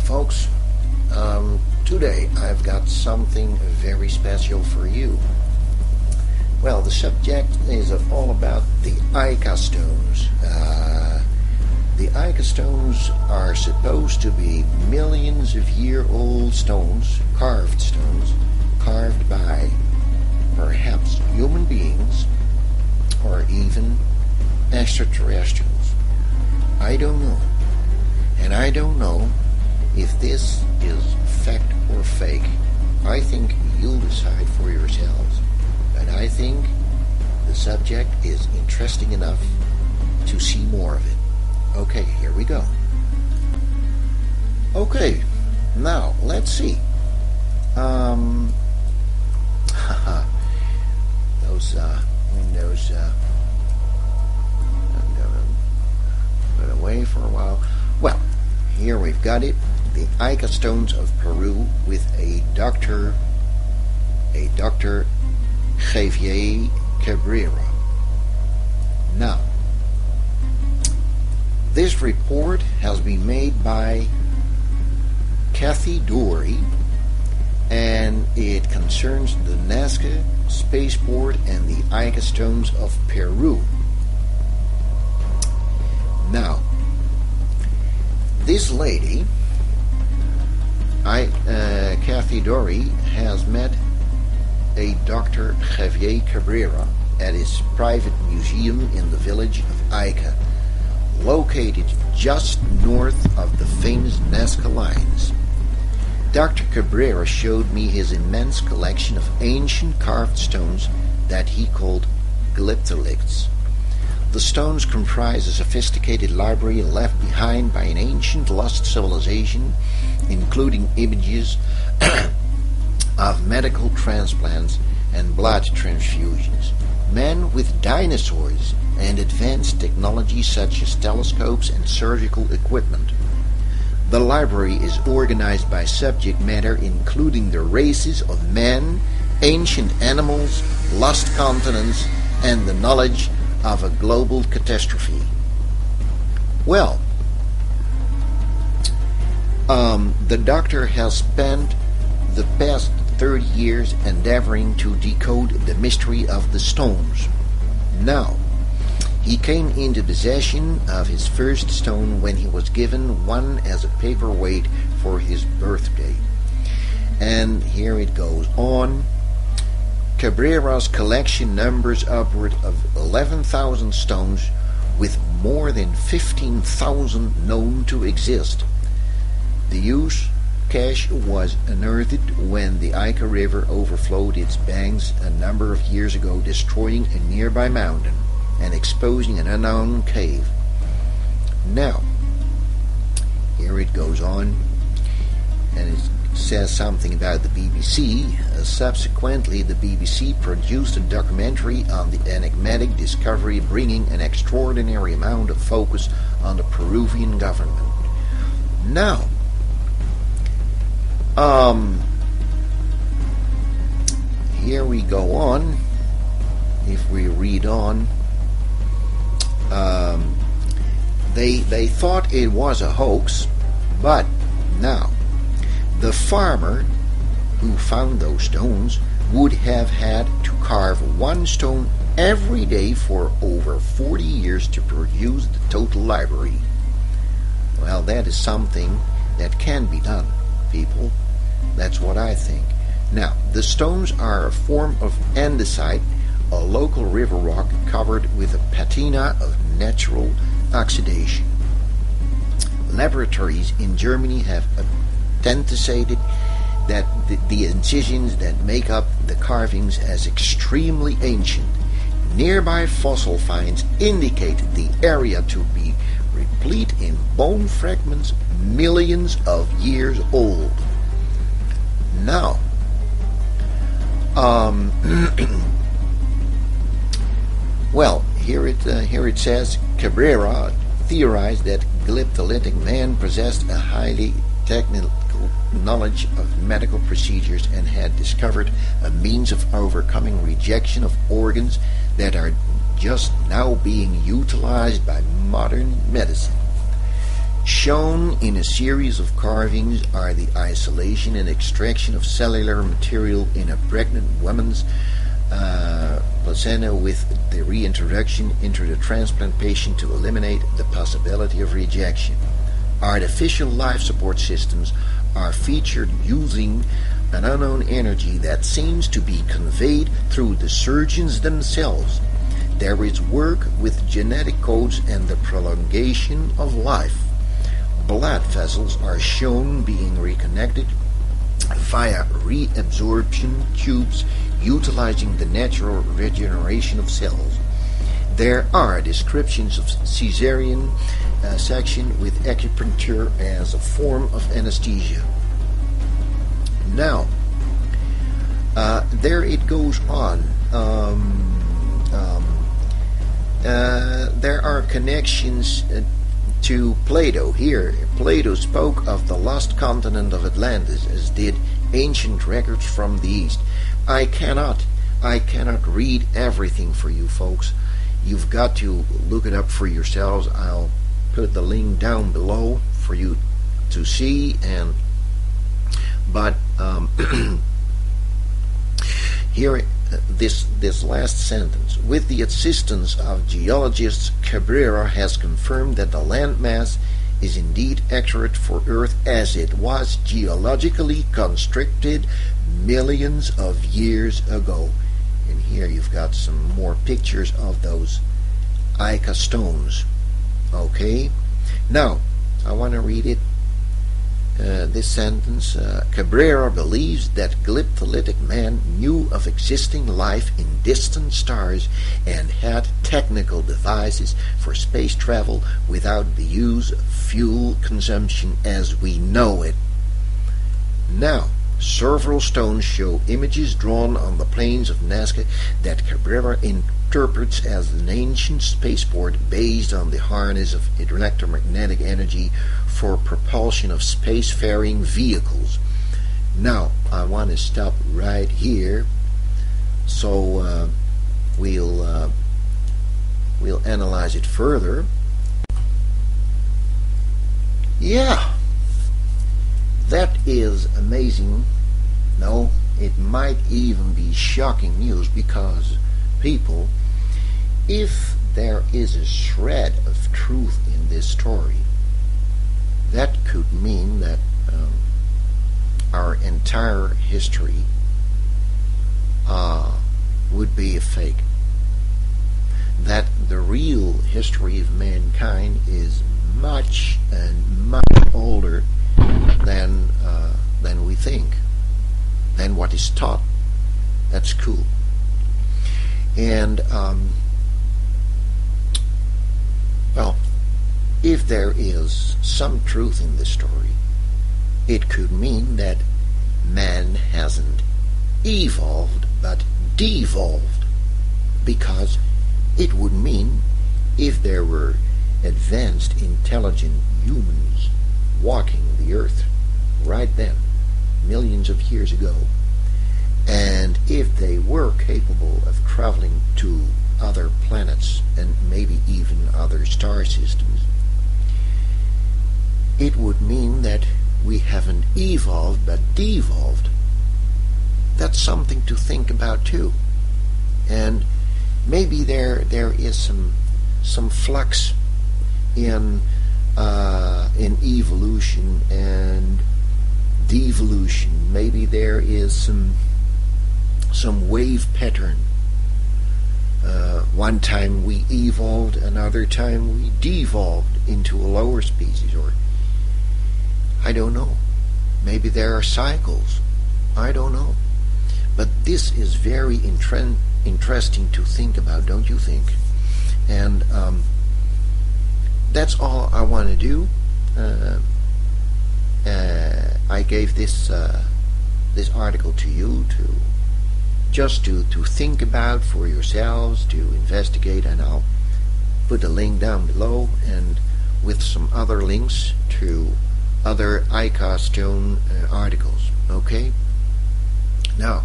folks. Today I've got something very special for you. Well, the subject is all about the Ica Stones. The Ica Stones are supposed to be millions of year-old stones, carved by perhaps human beings or even extraterrestrials. I don't know. And I don't know if this is fact or fake. I think you'll decide for yourselves. But I think the subject is interesting enough to see more of it. Okay, here we go. Okay, now let's see. Those windows I'm gonna put away for a while. Well, here we've got it. The Ica Stones of Peru with a Dr. Javier Cabrera. Now, this report has been made by Kathy Dory, and it concerns the Nazca spaceport and the Ica Stones of Peru. Now, this lady, Kathy Dory, has met a Dr. Javier Cabrera at his private museum in the village of Ica, located just north of the famous Nazca lines. Dr. Cabrera showed me his immense collection of ancient carved stones that he called glyptoliths. The stones comprise a sophisticated library left behind by an ancient lost civilization, including images of medical transplants and blood transfusions, men with dinosaurs, and advanced technology such as telescopes and surgical equipment. The library is organized by subject matter including the races of men, ancient animals, lost continents, and the knowledge of a global catastrophe. Well, the doctor has spent the past 30 years endeavoring to decode the mystery of the stones. Now, he came into possession of his first stone when he was given one as a paperweight for his birthday. And here it goes on. Cabrera's collection numbers upward of 11,000 stones, with more than 15,000 known to exist. The huge cache was unearthed when the Ica River overflowed its banks a number of years ago, destroying a nearby mountain and exposing an unknown cave. Now, here it goes on, and it says something about the BBC. Subsequently, the BBC produced a documentary on the enigmatic discovery, bringing an extraordinary amount of focus on the Peruvian government. Now, here we go on. If we read on, they thought it was a hoax, but now the farmer who found those stones would have had to carve one stone every day for over 40 years to produce the total library. Well, that is something that can be done, people. That's what I think. Now, the stones are a form of andesite, a local river rock covered with a patina of natural oxidation. Laboratories in Germany have authenticated that the incisions that make up the carvings as extremely ancient. Nearby fossil finds indicate the area to be replete in bone fragments millions of years old. Now, well, here it says Cabrera theorized that glyptolithic man possessed a highly technical knowledge of medical procedures and had discovered a means of overcoming rejection of organs that are just now being utilized by modern medicine. Shown in a series of carvings are the isolation and extraction of cellular material in a pregnant woman's placenta with the reintroduction into the transplant patient to eliminate the possibility of rejection. Artificial life support systems are featured using an unknown energy that seems to be conveyed through the surgeons themselves. There is work with genetic codes and the prolongation of life. Blood vessels are shown being reconnected via reabsorption tubes utilizing the natural regeneration of cells. There are descriptions of cesarean section with acupuncture as a form of anesthesia. Now, there it goes on. There are connections to Plato here. Plato spoke of the lost continent of Atlantis, as did ancient records from the East. I cannot read everything for you folks. You've got to look it up for yourselves. I'll put the link down below for you to see. But here, this last sentence: with the assistance of geologists, Cabrera has confirmed that the landmass is indeed accurate for Earth as it was geologically constructed millions of years ago. And here you've got some more pictures of those Ica Stones. Okay, now I want to read it. This sentence: Cabrera believes that glyptolithic man knew of existing life in distant stars and had technical devices for space travel without the use of fuel consumption as we know it. Now, several stones show images drawn on the plains of Nazca that Cabrera interprets as an ancient spaceport based on the harness of electromagnetic energy for propulsion of spacefaring vehicles. Now, I want to stop right here, so we'll analyze it further. Yeah, that is amazing. No, it might even be shocking news, because people, if there is a shred of truth in this story, that could mean that our entire history would be a fake. That the real history of mankind is much and much older than we think, than what is taught. That's cool. And well, if there is some truth in this story, it could mean that man hasn't evolved but devolved, because it would mean if there were advanced, intelligent humans walking the earth right then, millions of years ago, and if they were capable of traveling to other planets and maybe even other star systems, it would mean that we haven't evolved but devolved. That's something to think about too. And maybe there is some flux in evolution and devolution. Maybe there is some wave pattern. One time we evolved, another time we devolved into a lower species, or I don't know. Maybe there are cycles. I don't know. But this is very interesting to think about, don't you think? And that's all I want to do. I gave this article to you to think about for yourselves, to investigate, and I'll put a link down below, and with some other links to other Ica Stone articles. Okay? Now,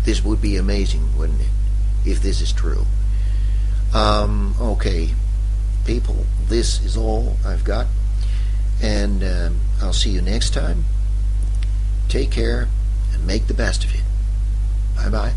this would be amazing, wouldn't it, if this is true? Okay, people, this is all I've got. and I'll see you next time. Take care and make the best of it. Bye bye.